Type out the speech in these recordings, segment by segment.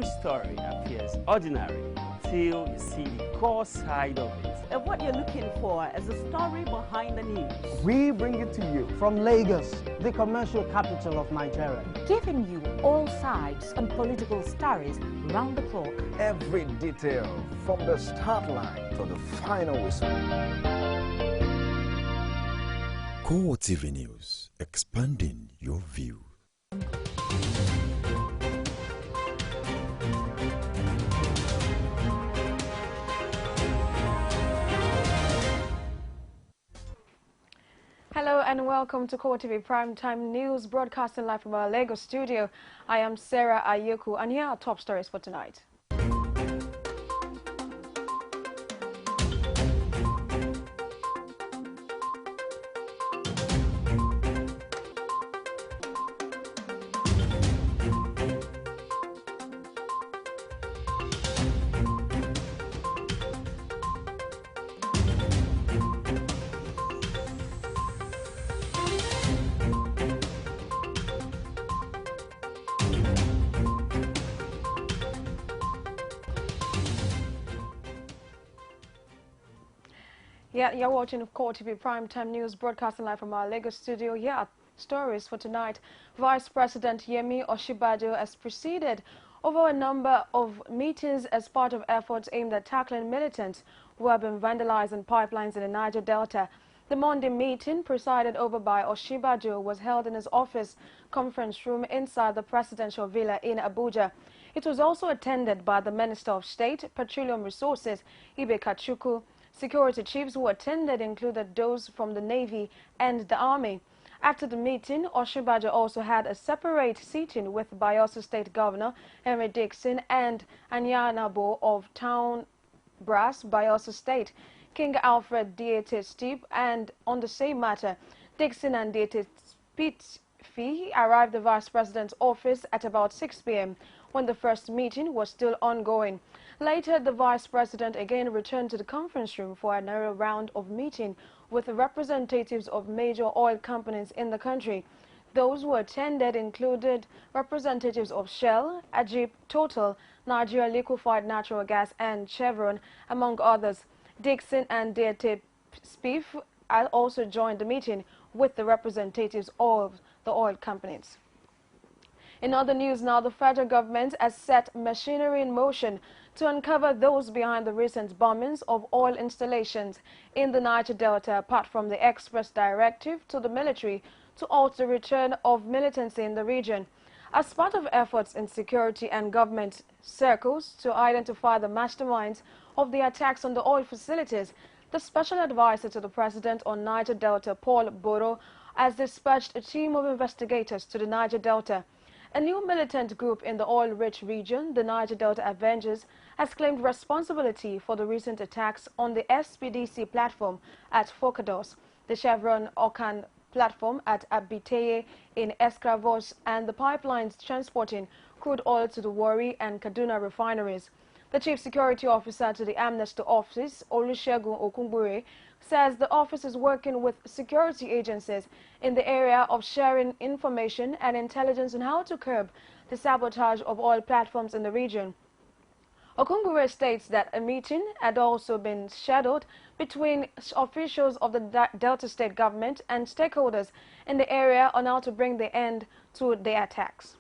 Every story appears ordinary till you see the core side of it. And what you're looking for is the story behind the news. We bring it to you from Lagos, the commercial capital of Nigeria. Giving you all sides and political stories round the clock. Every detail from the start line to the final whistle. CoreTV News, expanding your view. Hello and welcome to CoreTV Primetime News, broadcasting live from our Lagos studio. I am Sarah Ayeku, and here are top stories for tonight. Yeah, you're watching CoreTV Primetime News, broadcasting live from our Lagos studio. Here are stories for tonight. Vice President Yemi Osinbajo has presided over a number of meetings as part of efforts aimed at tackling militants who have been vandalizing pipelines in the Niger Delta. The Monday meeting, presided over by Osinbajo, was held in his office conference room inside the presidential villa in Abuja. It was also attended by the Minister of State, Petroleum Resources, Ibe Kachuku. Security chiefs who attended included those from the Navy and the Army. After the meeting, Osinbajo also had a separate sitting with Bayelsa State Governor Henry Dixon and Anyanabo of Town Brass, Bayelsa State, King Alfred Diete Steep, and on the same matter, Dixon and Diete Fee arrived at the Vice President's office at about 6 p.m. when the first meeting was still ongoing. Later, the Vice President again returned to the conference room for another round of meeting with representatives of major oil companies in the country. Those who attended included representatives of Shell, Ajib, Total, Nigeria Liquefied Natural Gas, and Chevron, among others. Dixon and Diete Spiff also joined the meeting with the representatives of the oil companies. In other news now, the federal government has set machinery in motion to uncover those behind the recent bombings of oil installations in the Niger Delta, apart from the express directive to the military to halt the return of militancy in the region. As part of efforts in security and government circles to identify the masterminds of the attacks on the oil facilities, the special advisor to the president on Niger Delta, Paul Boro, has dispatched a team of investigators to the Niger Delta. A new militant group in the oil-rich region, the Niger Delta Avengers, has claimed responsibility for the recent attacks on the SPDC platform at Focados, the Chevron Okan platform at Abiteye in Escravos, and the pipelines transporting crude oil to the Warri and Kaduna refineries. The chief security officer to the Amnesty Office, Olusegun Okungbure, says the office is working with security agencies in the area of sharing information and intelligence on how to curb the sabotage of oil platforms in the region. Okungbure states that a meeting had also been scheduled between officials of the Delta State government and stakeholders in the area on how to bring the end to the attacks.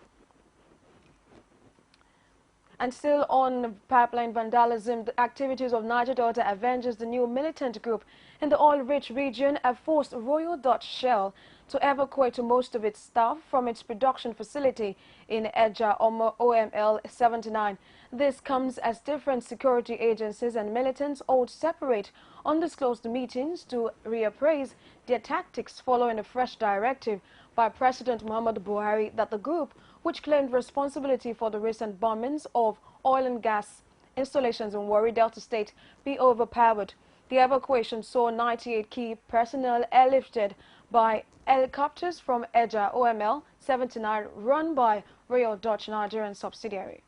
And still on pipeline vandalism, the activities of Niger Delta Avengers, the new militant group in the oil-rich region, have forced Royal Dutch Shell to evacuate most of its staff from its production facility in Eja OML 79. This comes as different security agencies and militants hold separate, undisclosed meetings to reappraise their tactics following a fresh directive by President Muhammadu Buhari that the group, which claimed responsibility for the recent bombings of oil and gas installations in Warri Delta State, be overpowered. The evacuation saw 98 key personnel airlifted by helicopters from Eja OML 79, run by Royal Dutch Nigerian subsidiary.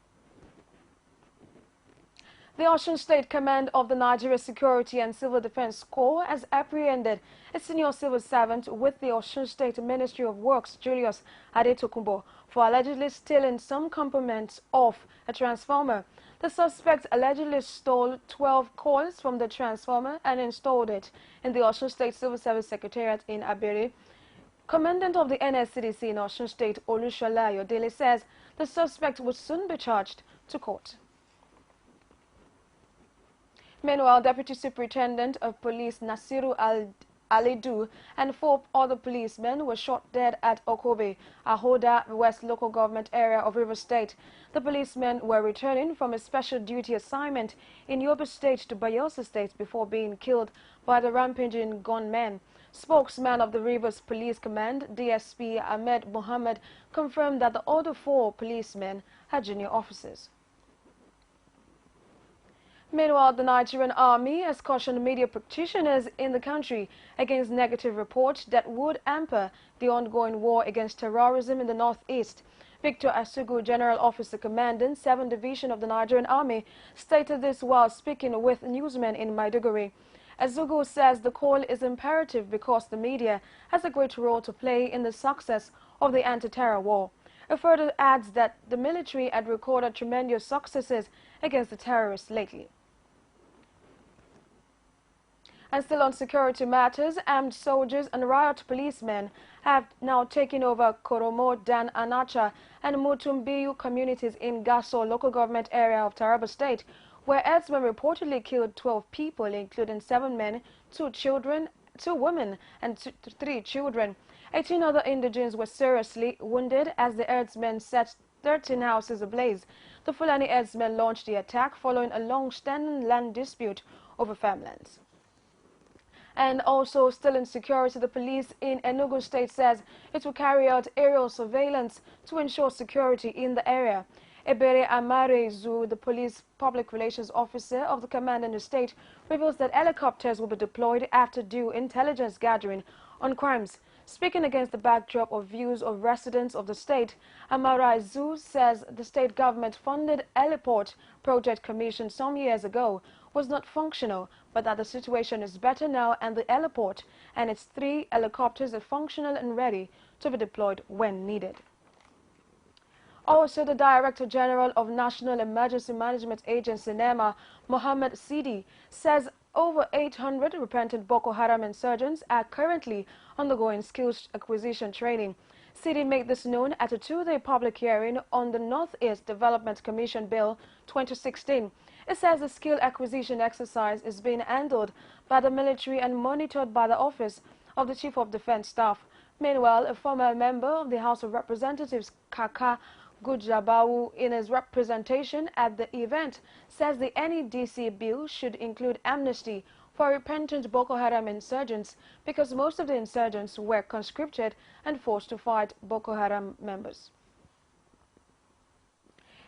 The Osun State Command of the Nigeria Security and Civil Defense Corps has apprehended a senior civil servant with the Osun State Ministry of Works, Julius Adetokunbo, for allegedly stealing some components of a transformer. The suspect allegedly stole 12 coils from the transformer and installed it in the Osun State Civil Service Secretariat in Abere. Commandant of the NSCDC in Osun State, Olushola Ayodele, says the suspect will soon be charged to court. Meanwhile, Deputy Superintendent of Police Nasiru Alidu and 4 other policemen were shot dead at Okobe, Ahoda West local government area of Rivers State. The policemen were returning from a special duty assignment in Yobe State to Bayelsa State before being killed by the rampaging gunmen. Spokesman of the Rivers Police Command, DSP Ahmed Mohammed, confirmed that the other 4 policemen are junior officers. Meanwhile, the Nigerian army has cautioned media practitioners in the country against negative reports that would hamper the ongoing war against terrorism in the northeast. Victor Asugu, General Officer Commandant, 7th Division of the Nigerian Army, stated this while speaking with newsmen in Maiduguri. Asugu says the call is imperative because the media has a great role to play in the success of the anti-terror war. He further adds that the military had recorded tremendous successes against the terrorists lately. And still on security matters, armed soldiers and riot policemen have now taken over Koromo, Dan Anacha and Mutumbiyu communities in Gaso local government area of Taraba State, where herdsmen reportedly killed 12 people, including 7 men, 2 children, 2 women and 3 children. 18 other indigents were seriously wounded as the herdsmen set 13 houses ablaze. The Fulani herdsmen launched the attack following a long-standing land dispute over farmlands. And also, still in security, the police in Enugu State says it will carry out aerial surveillance to ensure security in the area. Ebere Amarezu, the police public relations officer of the command in the state, reveals that helicopters will be deployed after due intelligence gathering on crimes. Speaking against the backdrop of views of residents of the state, Amarezu says the state government-funded heliport project commissioned some years ago was not functional, but that the situation is better now and the heliport and its 3 helicopters are functional and ready to be deployed when needed. Also, the Director General of National Emergency Management Agency, NEMA, Mohammed Sidi, says over 800 repentant Boko Haram insurgents are currently undergoing skills acquisition training. Sidi made this known at a 2-day public hearing on the Northeast Development Commission Bill 2016. It says the skill acquisition exercise is being handled by the military and monitored by the Office of the Chief of Defense Staff. Meanwhile, a former member of the House of Representatives, Kaka Gujabawu, in his representation at the event, says the NEDC bill should include amnesty for repentant Boko Haram insurgents because most of the insurgents were conscripted and forced to fight Boko Haram members.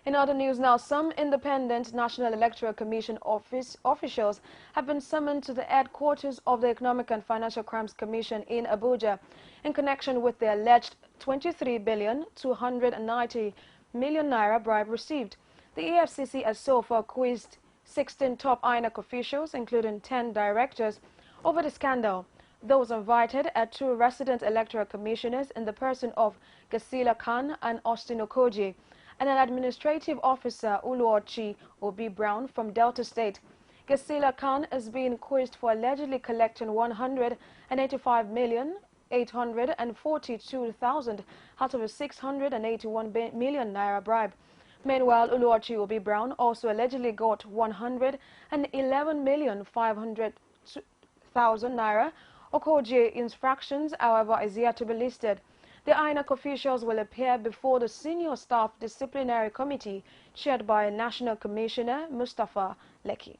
In other news now, some independent National Electoral Commission officials have been summoned to the headquarters of the Economic and Financial Crimes Commission in Abuja in connection with the alleged 23,290 million naira bribe received. The EFCC has so far quizzed 16 top INEC officials, including 10 directors, over the scandal. Those invited are 2 resident electoral commissioners in the person of Gasila Khan and Austin Okoji, and an administrative officer, Uluochi Obi Brown, from Delta State. Gasila Khan is being quizzed for allegedly collecting 185,842,000 out of a 681 million naira bribe. Meanwhile, Uluochi Obi Brown also allegedly got 111,500,000 naira. Okoji infractions, however, is yet to be listed. The INEC officials will appear before the Senior Staff Disciplinary Committee chaired by National Commissioner Mustafa Lekki.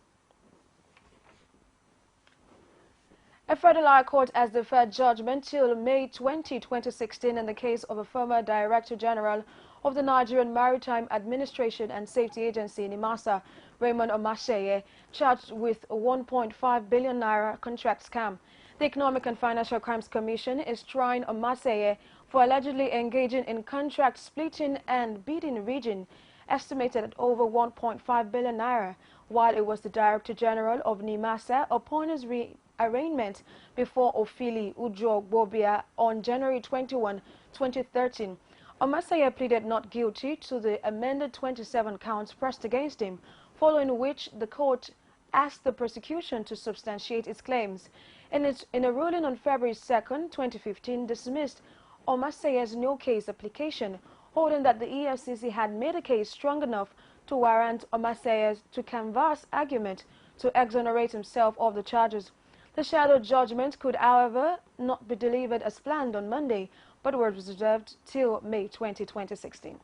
A federal high court has deferred judgment till May 20, 2016 in the case of a former Director General of the Nigerian Maritime Administration and Safety Agency, NIMASA, Raymond Omaseye, charged with a 1.5 billion naira contract scam. The Economic and Financial Crimes Commission is trying Omaseye for allegedly engaging in contract splitting and bidding rigging estimated at over 1.5 billion naira, while it was the Director General of NIMASA upon his rearrangement before Ofili Ujo-Gbobia on January 21, 2013. Omasaya pleaded not guilty to the amended 27 counts pressed against him, following which the court asked the prosecution to substantiate its claims. In a ruling on February 2, 2015, dismissed Omasaya's no case application, holding that the EFCC had made a case strong enough to warrant Omasaya to canvass argument to exonerate himself of the charges. The shadow judgment could, however, not be delivered as planned on Monday, but was reserved till May 20, 2016.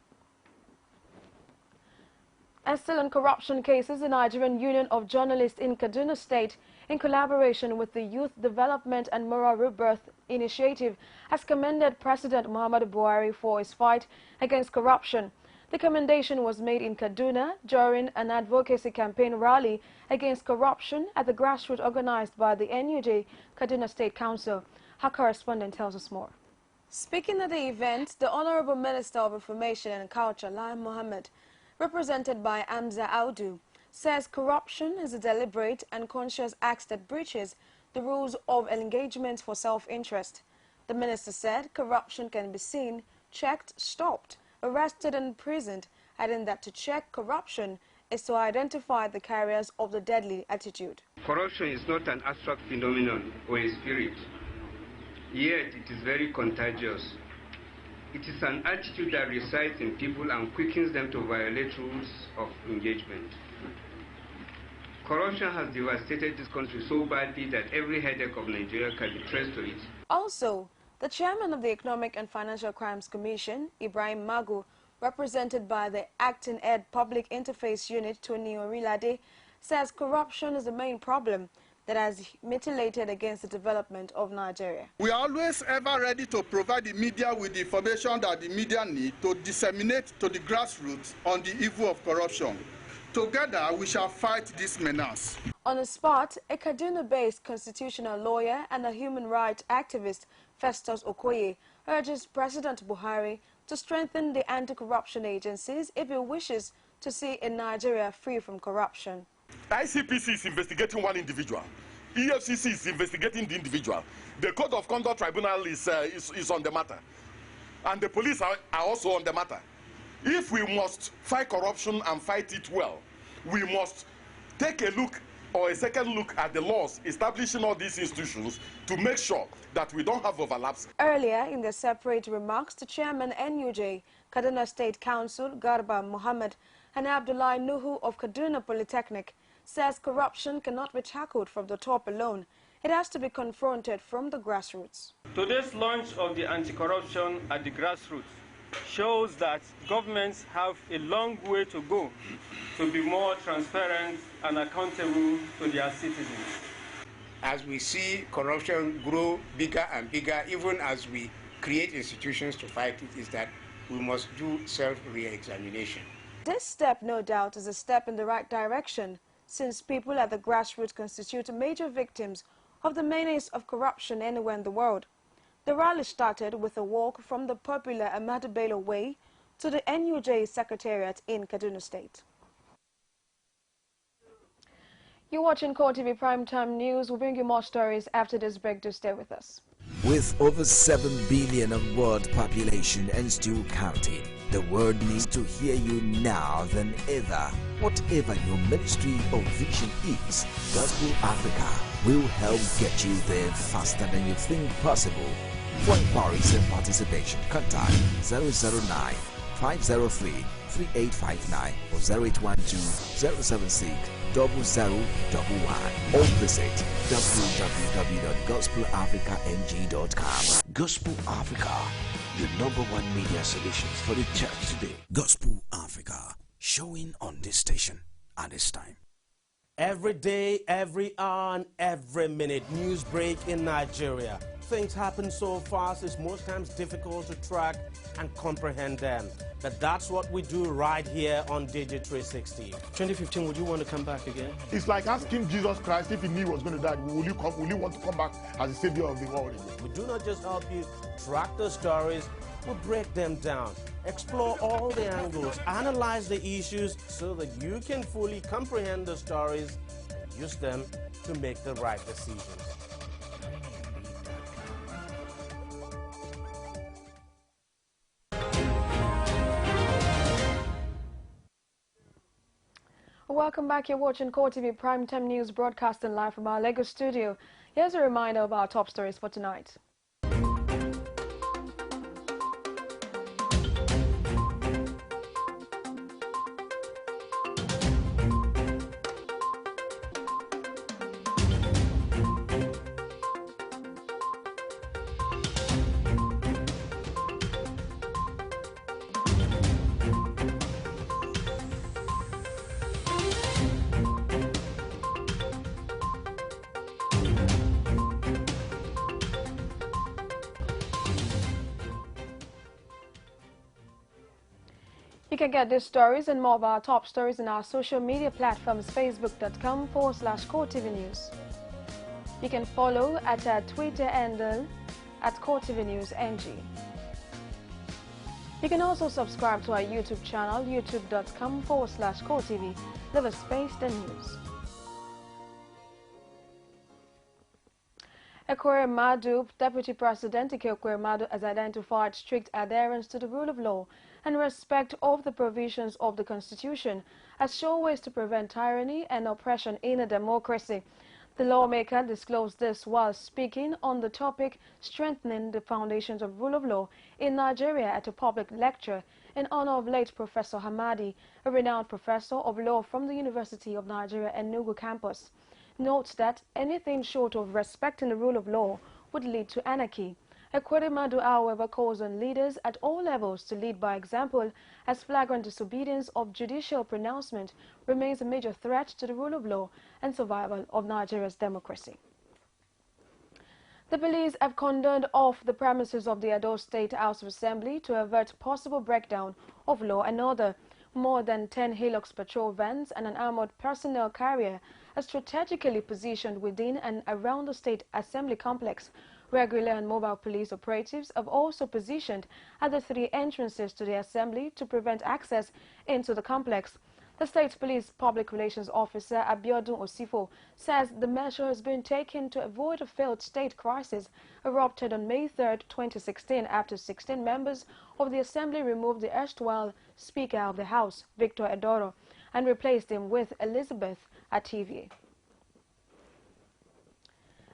And still on corruption cases, the Nigerian Union of Journalists in Kaduna State, in collaboration with the Youth Development and Moral Rebirth Initiative, has commended President Muhammadu Buhari for his fight against corruption. The commendation was made in Kaduna during an advocacy campaign rally against corruption at the grassroots organized by the NUJ Kaduna State Council. Our correspondent tells us more. Speaking at the event, the Honorable Minister of Information and Culture, Lai Mohammed, represented by Amza Audu, says corruption is a deliberate and conscious act that breaches the rules of engagement for self-interest. The minister said corruption can be seen, checked, stopped, arrested and imprisoned, adding that to check corruption is to identify the carriers of the deadly attitude. Corruption is not an abstract phenomenon or a spirit, yet it is very contagious. It is an attitude that resides in people and quickens them to violate rules of engagement. Corruption has devastated this country so badly that every headache of Nigeria can be traced to it. Also, the chairman of the Economic and Financial Crimes Commission, Ibrahim Magu, represented by the Acting Head Public Interface Unit, Tony Orilade, says corruption is the main problem that has mutilated against the development of Nigeria. We are always ever ready to provide the media with the information that the media need to disseminate to the grassroots on the evil of corruption. Together, we shall fight this menace. On the spot, a Kaduna-based constitutional lawyer and a human rights activist, Festus Okoye, urges President Buhari to strengthen the anti-corruption agencies if he wishes to see a Nigeria free from corruption. ICPC is investigating one individual. EFCC is investigating the individual. The Code of Conduct Tribunal is on the matter. And the police are also on the matter. If we must fight corruption and fight it well, we must take a look or a second look at the laws establishing all these institutions to make sure that we don't have overlaps. Earlier, in their separate remarks, the chairman NUJ, Kaduna State Council, Garba Muhammad, and Abdullah Nuhu of Kaduna Polytechnic, says corruption cannot be tackled from the top alone. It has to be confronted from the grassroots. Today's launch of the anti-corruption at the grassroots shows that governments have a long way to go to be more transparent and accountable to their citizens. As we see corruption grow bigger and bigger, even as we create institutions to fight it, is that we must do self-re-examination. This step, no doubt, is a step in the right direction, since people at the grassroots constitute major victims of the menace of corruption anywhere in the world. The rally started with a walk from the popular Ahmadu Bello Way to the NUJ Secretariat in Kaduna State. You're watching CoreTV Primetime News. We'll bring you more stories after this break. Do stay with us. With over 7 billion of world population and still counting, the world needs to hear you now than ever. Whatever your ministry or vision is, Gospel Africa will help get you there faster than you think possible. For inquiries and participation, contact 009 503 3859 or 0812 076 0011 or visit www.gospelafricang.com. Gospel Africa, your #1 media solutions for the church today. Gospel Africa, showing on this station at this time. Every day, every hour, and every minute, news break in Nigeria. Things happen so fast, it's most times difficult to track and comprehend them. But that's what we do right here on Digi360. 2015, would you want to come back again? It's like asking Jesus Christ if he knew he was going to die, will you want to come back as the savior of the world again? We do not just help you track the stories, we break them down. Explore all the angles, analyze the issues so that you can fully comprehend the stories and use them to make the right decisions. Welcome back. You're watching CoreTV Primetime News, broadcasting live from our Lagos studio. Here's a reminder of our top stories for tonight. You can get these stories and more of our top stories in our social media platforms, facebook.com/CoreTV News. You can follow at our Twitter handle at CoreTV News NG. You can also subscribe to our YouTube channel, youtube.com/CoreTV. Live space the news. Ekweremadu, Deputy President Ekweremadu has identified strict adherence to the rule of law and respect of the provisions of the Constitution as sure ways to prevent tyranny and oppression in a democracy. The lawmaker disclosed this while speaking on the topic strengthening the foundations of rule of law in Nigeria at a public lecture in honor of late Professor Hamadi, a renowned professor of law from the University of Nigeria Enugu campus. Notes that anything short of respecting the rule of law would lead to anarchy. Ekweremadu, however, calls on leaders at all levels to lead by example, as flagrant disobedience of judicial pronouncement remains a major threat to the rule of law and survival of Nigeria's democracy. The police have cordoned off the premises of the Edo State House of Assembly to avert possible breakdown of law and order. More than 10 Hilux patrol vans and an armored personnel carrier are strategically positioned within and around the State Assembly complex. Regular and mobile police operatives have also positioned at the 3 entrances to the Assembly to prevent access into the complex. The State Police Public Relations Officer Abiodun Osifo says the measure has been taken to avoid a failed state crisis erupted on May 3, 2016 after 16 members of the Assembly removed the erstwhile Speaker of the House, Victor Edoro, and replaced him with Elizabeth Ativie.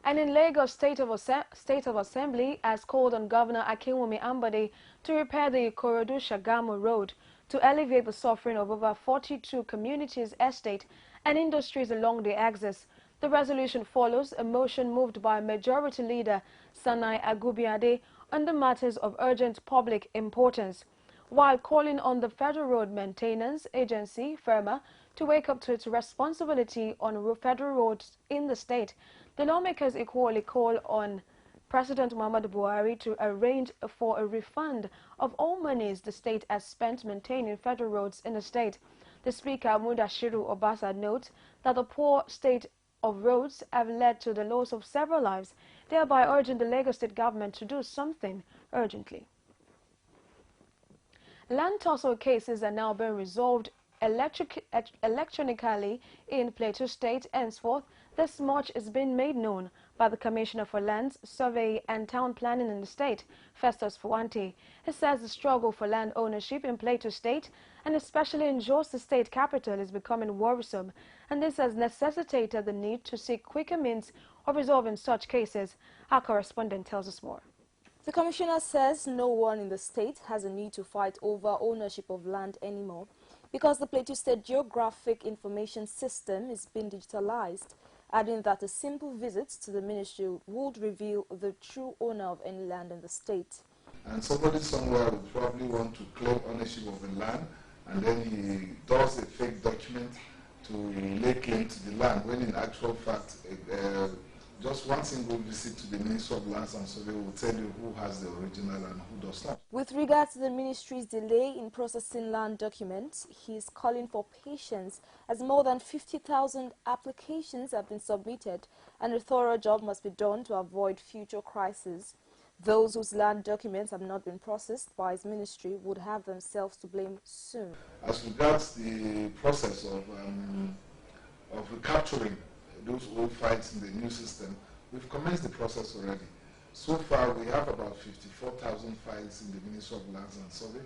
And in Lagos, State of Assembly has called on Governor Akinwumi Ambode to repair the Ikorodu-Shagamu Road to alleviate the suffering of over 42 communities, estate and industries along the axis. The resolution follows a motion moved by Majority Leader Sanai Agubiade on the matters of urgent public importance, while calling on the Federal Road Maintenance Agency, FERMA, to wake up to its responsibility on federal roads in the state. The lawmakers equally call on President Muhammadu Buhari to arrange for a refund of all monies the state has spent maintaining federal roads in the state. The Speaker, Mudashiru Obasa, notes that the poor state of roads have led to the loss of several lives, thereby urging the Lagos State government to do something urgently. Land tussle cases are now being resolved electronically in Plateau State. Henceforth, this much is being made known by the Commissioner for Lands, Survey and Town Planning in the state, Festus Fuante. He says the struggle for land ownership in Plateau State, and especially in Jos, the state capital, is becoming worrisome, and this has necessitated the need to seek quicker means of resolving such cases. Our correspondent tells us more. The Commissioner says no one in the state has a need to fight over ownership of land anymore because the Plateau State Geographic Information System is being digitalized, adding that a simple visit to the ministry would reveal the true owner of any land in the state. And somebody somewhere would probably want to claim ownership of the land, and then he does a fake document to lay claim to the land, when in actual fact, just one single visit to the Ministry of Lands and Survey will tell you who has the original and who does not. With regard to the ministry's delay in processing land documents, he is calling for patience as more than 50,000 applications have been submitted and a thorough job must be done to avoid future crises. Those whose land documents have not been processed by his ministry would have themselves to blame soon. As regards the process of recapturing those old files in the new system, we've commenced the process already. So far, we have about 54,000 files in the Ministry of Lands and Survey,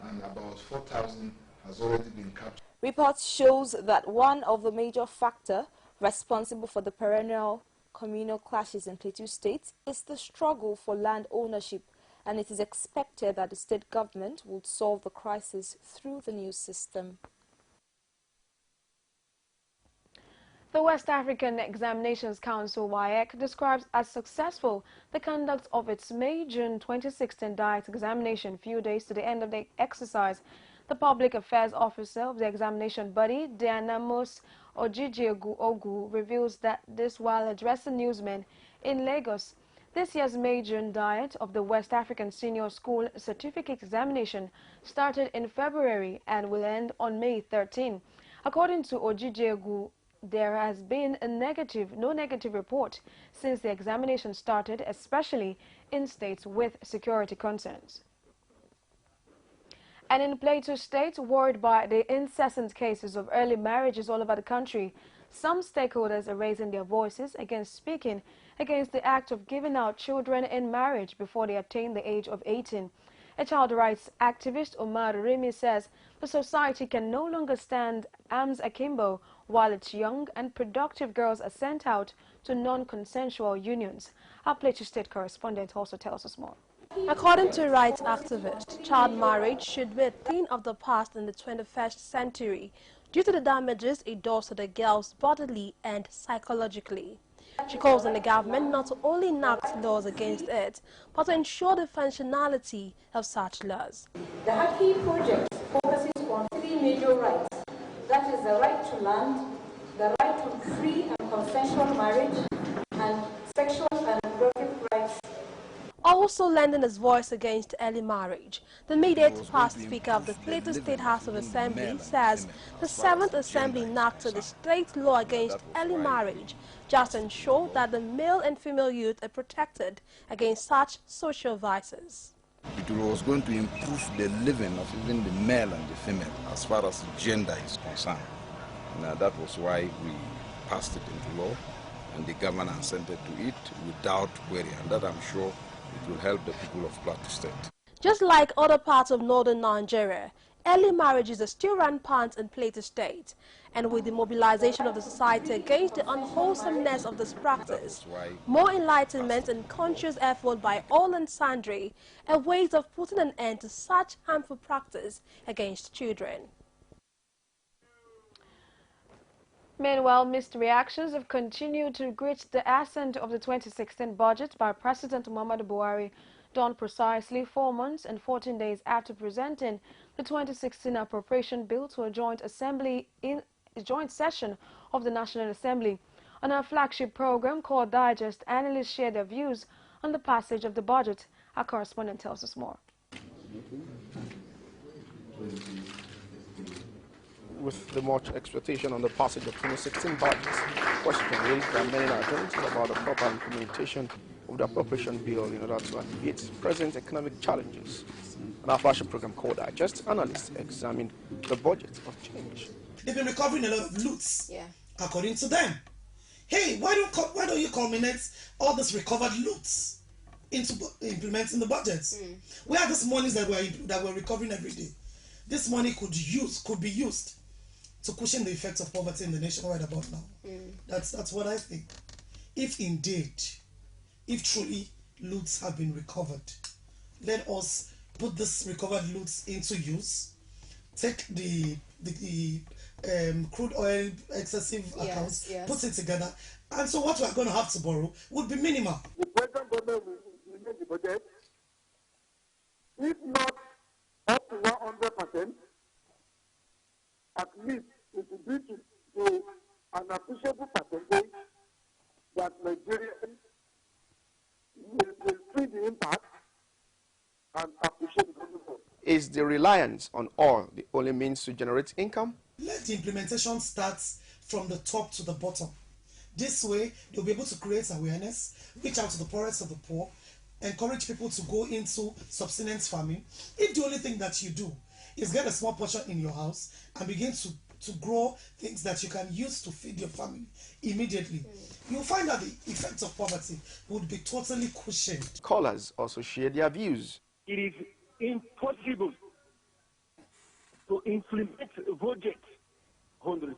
and about 4,000 has already been captured. Reports shows that one of the major factors responsible for the perennial communal clashes in Plateau State is the struggle for land ownership, and it is expected that the state government would solve the crisis through the new system. The West African Examinations Council, WAEC, describes as successful the conduct of its May, June 2016 diet examination few days to the end of the exercise. The Public Affairs Officer of the examination body, Dianamos Ojijiegu, reveals that this while addressing newsmen in Lagos. This year's May-June diet of the West African Senior School Certificate Examination started in February and will end on May 13. According to Ojijiegu, there has been no negative report since the examination started, especially in states with security concerns. And in Plateau State, worried by the incessant cases of early marriages all over the country, some stakeholders are raising their voices against speaking against the act of giving out children in marriage before they attain the age of 18. A child rights activist, Omar Rimi, says the society can no longer stand arms akimbo while its young and productive girls are sent out to non-consensual unions. Our Plateau State correspondent also tells us more. According to rights activists, child marriage should be a thing of the past in the 21st century due to the damages it does to the girls bodily and psychologically. She calls on the government not to only enact laws against it, but to ensure the functionality of such laws. The Haki project focuses on three major rights. That is the right to land, the right to free and consensual marriage, and sexual and reproductive rights. Also lending his voice against early marriage, the immediate past Speaker of the Plateau State House of Assembly says the 7th Assembly enacted the state law against early marriage just to ensure that the male and female youth are protected against such social vices. It was going to improve the living of even the male and the female as far as gender is concerned. Now, that was why we passed it into law, and the government assented to it without query, and that I'm sure it will help the people of Plateau State. Just like other parts of northern Nigeria, early marriages are still rampant in Plateau State, and with the mobilization of the society against the unwholesomeness of this practice, more enlightenment and conscious effort by all and sundry are ways of putting an end to such harmful practice against children. Meanwhile, mixed reactions have continued to greet the assent of the 2016 budget by President Muhammadu Buhari, done precisely 4 months and 14 days after presenting the 2016 appropriation bill to a joint session of the National Assembly. On our flagship program called Digest, analysts share their views on the passage of the budget. Our correspondent tells us more. With the much expectation on the passage of 2016 budget, question raised by many Nigerians about the proper implementation of the appropriation bill in order to alleviate present economic challenges. On our flagship program called Digest, analysts examined the budget of change. They've been recovering a lot of loots, according to them. Hey, why don't you culminate all these recovered loots into implementing the budgets? Where are these monies that we're recovering every day? This money could be used to cushion the effects of poverty in the nation right about now. That's what I think. If truly loots have been recovered, let us put this recovered loots into use. Take the crude oil excessive accounts, put it together, and so what we are going to have to borrow would be minimal. The present government will make the budget, if not up to 100%, at least it will be to an appreciable percentage that Nigerians will see the impact and appreciate the government. Is the reliance on oil the only means to generate income? Let the implementation start from the top to the bottom. This way, they'll be able to create awareness, reach out to the poorest of the poor, encourage people to go into subsistence farming, if the only thing that you do is get a small portion in your house and begin to grow things that you can use to feed your family immediately, you'll find that the effects of poverty would be totally cushioned. Callers also share their views. It is impossible to implement a budget 100%.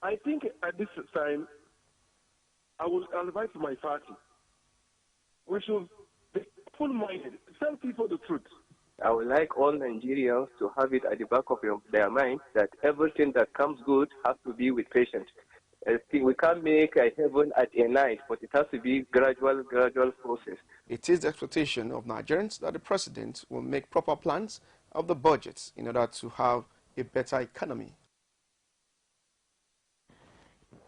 I think at this time, I will advise my party. We should be full-minded, tell people the truth. I would like all Nigerians to have it at the back of their mind that everything that comes good has to be with patience. We can't make a heaven at a night, but it has to be gradual process. It is the expectation of Nigerians that the president will make proper plans of the budgets in order to have a better economy.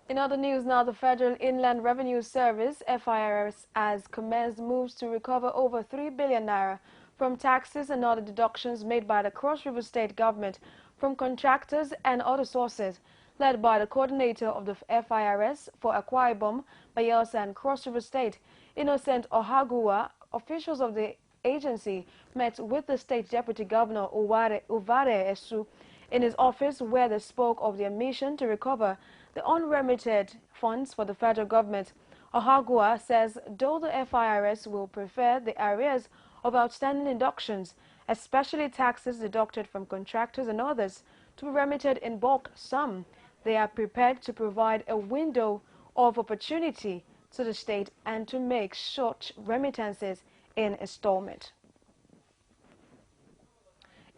In other news now, the Federal Inland Revenue Service, FIRS, has commenced moves to recover over 3 billion naira from taxes and other deductions made by the Cross River State government from contractors and other sources. Led by the coordinator of the FIRS for Akwa Ibom, Bayelsa and Cross River State, Innocent Ohagua, officials of the agency met with the state deputy governor Uvare Esu in his office, where they spoke of their mission to recover the unremitted funds for the federal government. Ohagua says though the FIRS will prefer the arrears of outstanding deductions, especially taxes deducted from contractors and others, to be remitted in bulk sum, they are prepared to provide a window of opportunity to the state and to make short remittances in installment.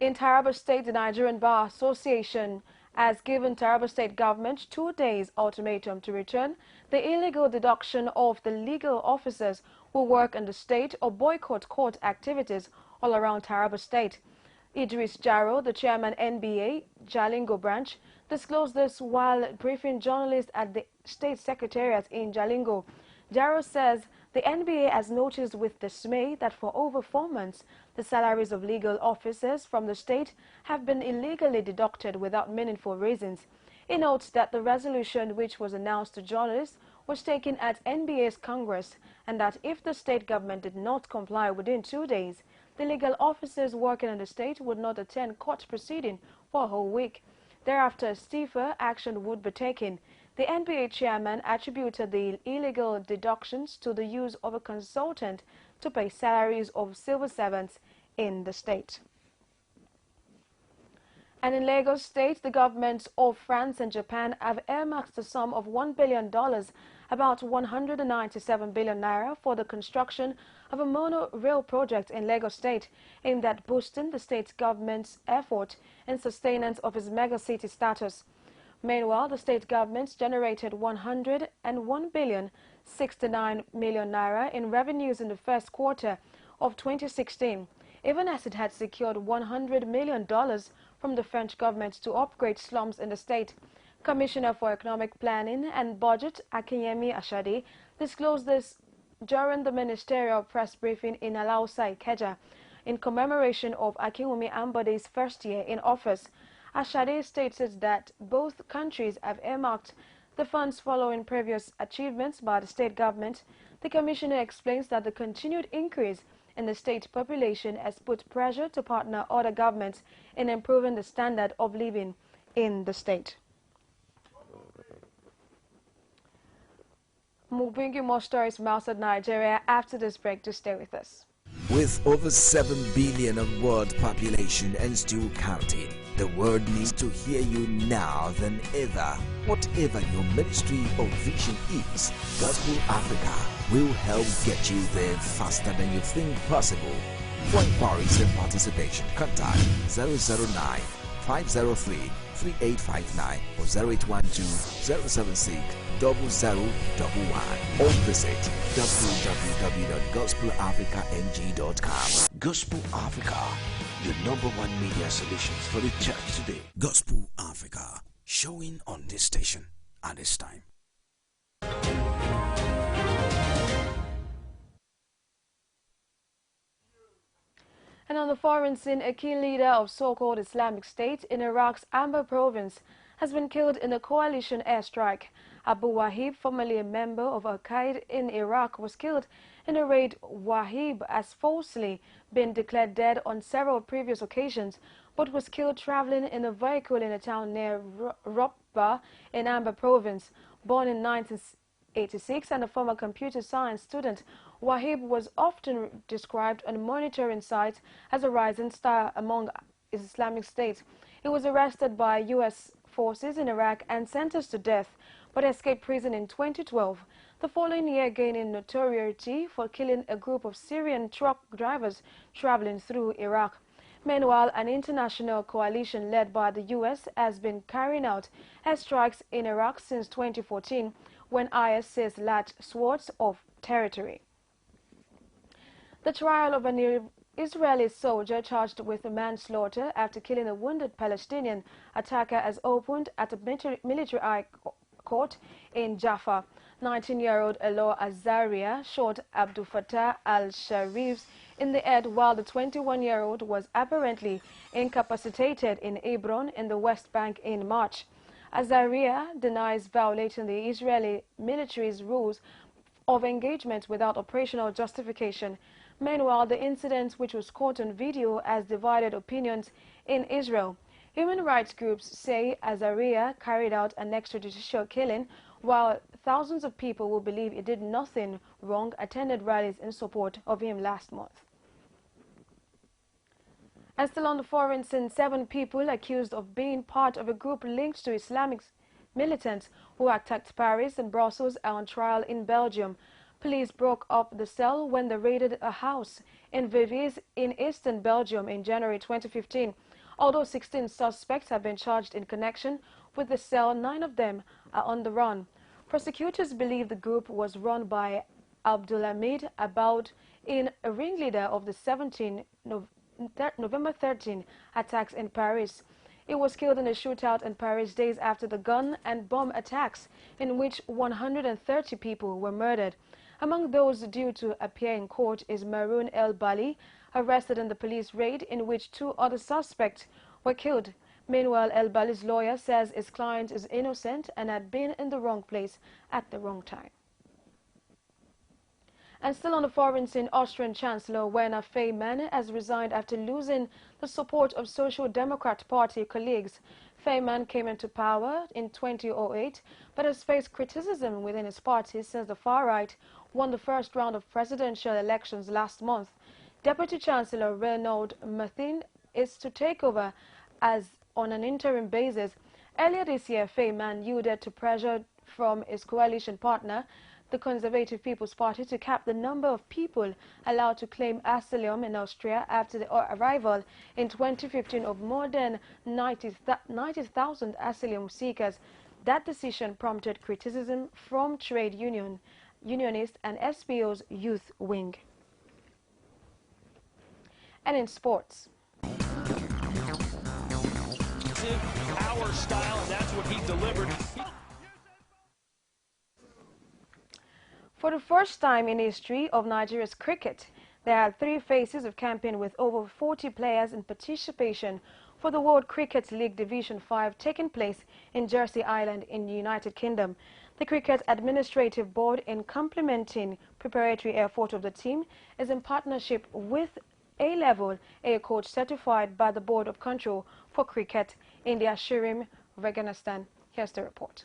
In Taraba State, the Nigerian Bar Association has given Taraba State government 2 days ultimatum to return the illegal deduction of the legal officers who work in the state or boycott court activities all around Taraba State. Idris Jaro, the chairman NBA Jalingo branch, disclosed this while briefing journalists at the state secretariat in Jalingo. Jaro says the NBA has noticed with dismay that for over 4 months, the salaries of legal officers from the state have been illegally deducted without meaningful reasons. He notes that the resolution which was announced to journalists was taken at NBA's Congress and that if the state government did not comply within 2 days, the legal officers working in the state would not attend court proceeding for a whole week. Thereafter, stiffer action would be taken. The NBA chairman attributed the illegal deductions to the use of a consultant to pay salaries of civil servants in the state. And in Lagos State, the governments of France and Japan have earmarked the sum of $1 billion, about 197 billion naira, for the construction of a monorail project in Lagos State, aimed at boosting the state government's effort in sustenance of its megacity status. Meanwhile, the state government generated 101 billion 69 million naira in revenues in the first quarter of 2016, even as it had secured $100 million from the French government to upgrade slums in the state. Commissioner for Economic Planning and Budget Akinyemi Ashade disclosed this during the ministerial press briefing in Alausa, Ikeja, in commemoration of Akinwumi Ambode's first year in office. Ashade stated that both countries have earmarked the funds following previous achievements by the state government. The commissioner explains that the continued increase in the state population has put pressure to partner other governments in improving the standard of living in the state. We'll bring you more stories from outside Nigeria after this break. Just stay with us. With over 7 billion of world population and still counting, the world needs to hear you now than ever. Whatever your ministry or vision is, Gospel Africa will help get you there faster than you think possible. For inquiries and participation, contact 009 503 3859 or 0812 076 0011 or visit www.gospelafricang.com. Gospel Africa, your #1 media solutions for the church today. Gospel Africa, showing on this station at this time. And on the foreign scene, a key leader of so-called Islamic State in Iraq's Anbar province has been killed in a coalition airstrike. Abu Wahib, formerly a member of Al-Qaeda in Iraq, was killed In a raid, Wahib has falsely been declared dead on several previous occasions, but was killed traveling in a vehicle in a town near Ropba in Amba province. Born in 1986 and a former computer science student, Wahib was often described on monitoring sites as a rising star among Islamic State. He was arrested by U.S. forces in Iraq and sentenced to death, but escaped prison in 2012. The following year, gaining notoriety for killing a group of Syrian truck drivers traveling through Iraq. Meanwhile, an international coalition led by the U.S. has been carrying out airstrikes in Iraq since 2014, when IS says latched swaths of territory. The trial of an Israeli soldier charged with manslaughter after killing a wounded Palestinian attacker has opened at a military high court in Jaffa. 19-year-old Elor Azaria shot Abdul Fattah al-Sharif in the head while the 21-year-old was apparently incapacitated in Hebron in the West Bank in March. Azaria denies violating the Israeli military's rules of engagement without operational justification. Meanwhile, the incident, which was caught on video, has divided opinions in Israel. Human rights groups say Azaria carried out an extrajudicial killing, while thousands of people who believe he did nothing wrong attended rallies in support of him last month. And still on the foreign scene, 7 people accused of being part of a group linked to Islamic militants who attacked Paris and Brussels are on trial in Belgium. Police broke up the cell when they raided a house in Viviers in eastern Belgium in January 2015. Although 16 suspects have been charged in connection with the cell, 9 of them are on the run. Prosecutors believe the group was run by Abdulhamid Aboud, a ringleader of the November 13 attacks in Paris. He was killed in a shootout in Paris days after the gun and bomb attacks, in which 130 people were murdered. Among those due to appear in court is Maroun El Bali, arrested in the police raid in which 2 other suspects were killed. Meanwhile, El Bali's lawyer says his client is innocent and had been in the wrong place at the wrong time. And still on the foreign scene, Austrian Chancellor Werner Faymann has resigned after losing the support of Social Democrat Party colleagues. Faymann came into power in 2008, but has faced criticism within his party since the far right won the first round of presidential elections last month. Deputy Chancellor Renaud Martin is to take over as on an interim basis. Earlier this year, Faymann yielded to pressure from his coalition partner, the Conservative People's Party, to cap the number of people allowed to claim asylum in Austria after the arrival in 2015 of more than 90,000 asylum seekers. That decision prompted criticism from trade unionists and SPO's youth wing. And in sports, power style, and that's what he delivered. For the first time in history of Nigeria's cricket, there are 3 phases of campaign with over 40 players in participation for the World Cricket League Division 5 taking place in Jersey Island in the United Kingdom. The Cricket Administrative Board, in complementing preparatory effort of the team, is in partnership with A-level A coach certified by the Board of Control for Cricket in the Ashirim, Reganistan. Here's the report.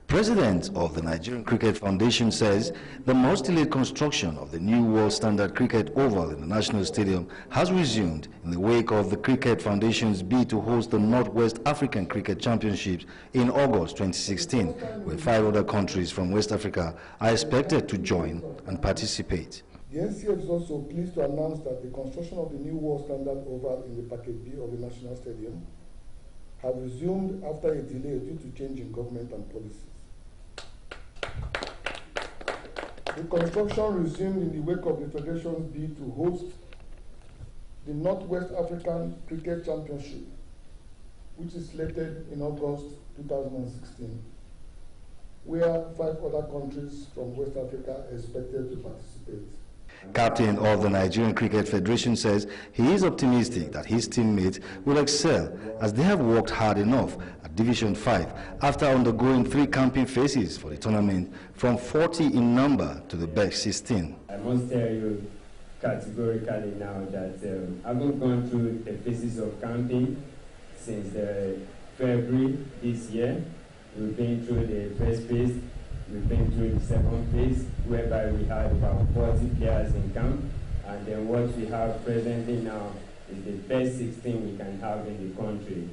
President of the Nigerian Cricket Foundation says the much-delayed construction of the new World Standard Cricket Oval in the National Stadium has resumed in the wake of the Cricket Foundation's bid to host the Northwest African Cricket Championships in August 2016, where 5 other countries from West Africa are expected to join and participate. The NCF is also pleased to announce that the construction of the new World Standard Oval in the Packet B of the National Stadium have resumed after a delay due to change in government and policies. The construction resumed in the wake of the Federation's bid to host the Northwest African Cricket Championship, which is slated in August 2016, where 5 other countries from West Africa are expected to participate. Captain of the Nigerian Cricket Federation says he is optimistic that his teammates will excel as they have worked hard enough at Division 5 after undergoing 3 camping phases for the tournament from 40 in number to the best 16. I must tell you categorically now that having gone through the phases of camping since February this year, we've been through the first phase, we've been through the second phase, whereby we had about 40 players in camp, and then what we have presently now is the best 16 we can have in the country.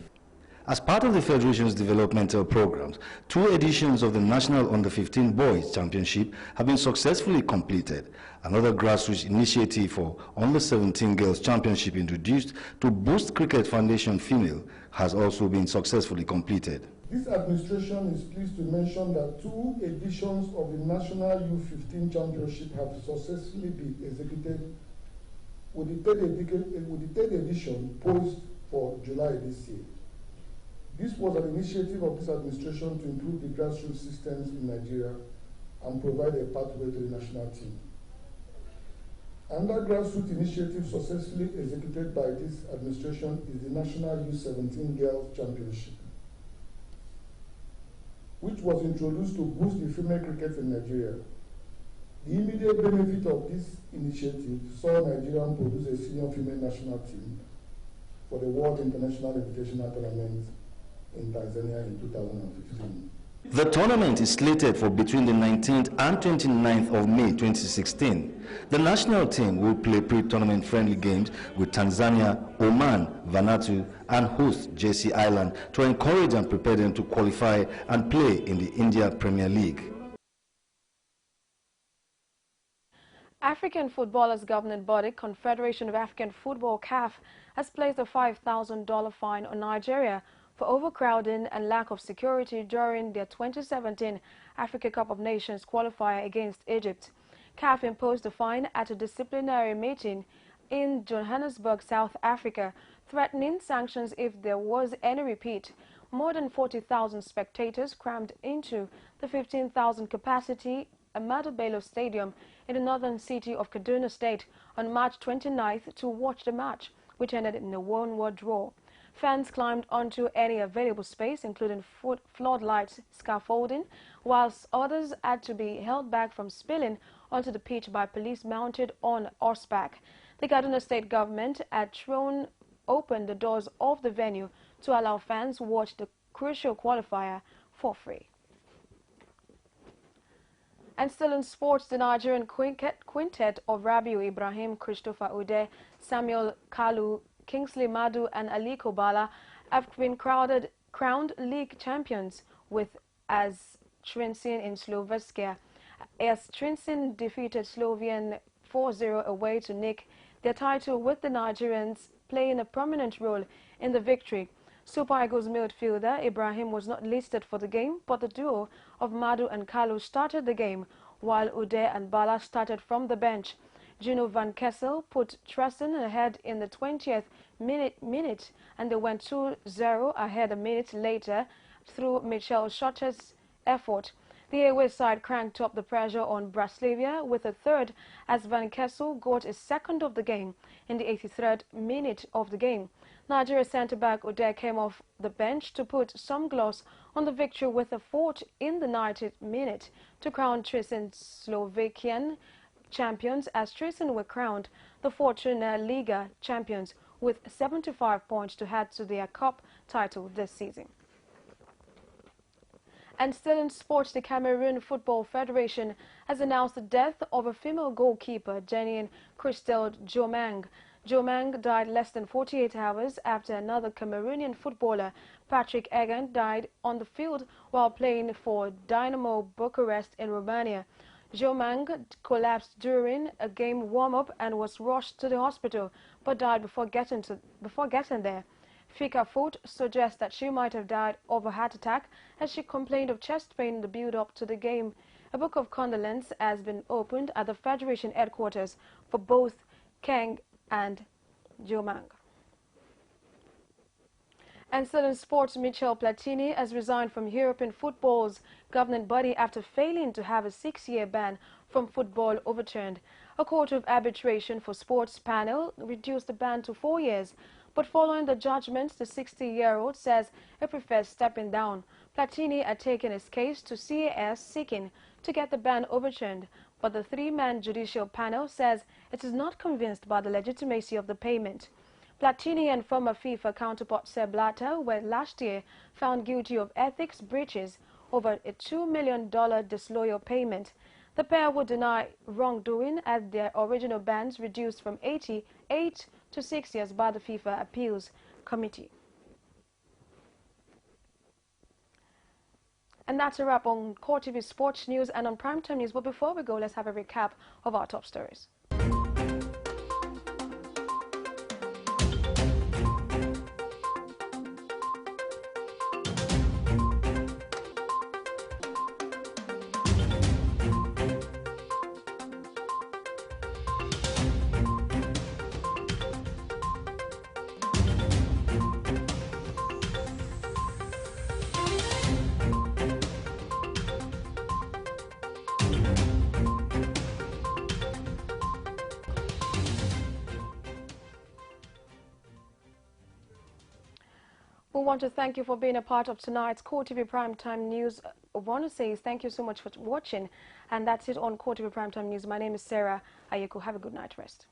As part of the Federation's developmental programs, 2 editions of the National Under-15 Boys Championship have been successfully completed. Another grassroots initiative for Under-17 Girls Championship introduced to boost Cricket Foundation Female has also been successfully completed. This administration is pleased to mention that 2 editions of the National U15 Championship have successfully been executed, with the third edition poised for July this year. This was an initiative of this administration to improve the grassroots systems in Nigeria and provide a pathway to the national team. Another grassroots initiative successfully executed by this administration is the National U17 Girls Championship, which was introduced to boost the female cricket in Nigeria. The immediate benefit of this initiative saw Nigeria produce a senior female national team for the World International Invitational Tournament in Tanzania in 2015. The tournament is slated for between the 19th and 29th of May 2016. The national team will play pre-tournament friendly games with Tanzania, Oman, Vanuatu, and host JC Island to encourage and prepare them to qualify and play in the India Premier League. African Footballers' Governing Body, Confederation of African Football (CAF), has placed a $5,000 fine on Nigeria for overcrowding and lack of security during their 2017 Africa Cup of Nations qualifier against Egypt. CAF imposed the fine at a disciplinary meeting in Johannesburg, South Africa, threatening sanctions if there was any repeat. More than 40,000 spectators crammed into the 15,000 capacity Ahmadu Bello Stadium in the northern city of Kaduna State on March 29th to watch the match, which ended in a 1-1 draw. Fans climbed onto any available space, including floodlights, scaffolding, whilst others had to be held back from spilling onto the pitch by police mounted on horseback. The Kaduna State government had thrown open the doors of the venue to allow fans to watch the crucial qualifier for free. And still in sports, the Nigerian quintet of Rabiu Ibrahim, Christopher Ude, Samuel Kalu, Kingsley Madu and Aliko Bala have been crowned league champions with AS Trincin in Slovakia. AS Trincin defeated Slovian 4-0 away to nick their title, with the Nigerians playing a prominent role in the victory. Super Eagles midfielder Ibrahim was not listed for the game, but the duo of Madu and Kalu started the game, while Ude and Bala started from the bench. Gino van Kessel put Tresson ahead in the 20th minute, and they went 2-0 ahead a minute later through Michel Schotter's effort. The away side cranked up the pressure on Braslavia with a third, as Van Kessel got his second of the game in the 83rd minute of the game. Nigeria centre-back Ude came off the bench to put some gloss on the victory with a fourth in the 90th minute to crown Trincin Slovakian champions, as Trincin were crowned the Fortuna Liga champions with 75 points to add to their cup title this season. And still in sports, the Cameroon Football Federation has announced the death of a female goalkeeper, Janine Christelle Jomang. Jomang died less than 48 hours after another Cameroonian footballer, Patrick Egan, died on the field while playing for Dynamo Bucharest in Romania. Jomang collapsed during a game warm-up and was rushed to the hospital, but died before getting there. Fika Foot suggests that she might have died of a heart attack, as she complained of chest pain in the build-up to the game. A book of condolence has been opened at the Federation headquarters for both Kang and Jomang. And still in sports, Michel Platini has resigned from European football's governing body after failing to have a 6-year ban from football overturned. A court of arbitration for sports panel reduced the ban to 4 years. But following the judgment, the 60-year-old says he prefers stepping down. Platini had taken his case to CAS seeking to get the ban overturned. But the three-man judicial panel says it is not convinced by the legitimacy of the payment. Platini and former FIFA counterpart Sepp Blatter were last year found guilty of ethics breaches over a $2 million disloyal payment. The pair would deny wrongdoing as their original bans reduced from 88 to 6 years by the FIFA Appeals Committee. And that's a wrap on CoreTV Sports News and on Primetime News. But before we go, let's have a recap of our top stories. We want to thank you for being a part of tonight's CoreTV Primetime News. I want to say thank you so much for watching. And that's it on CoreTV Primetime News. My name is Sarah Ayeko. Have a good night rest.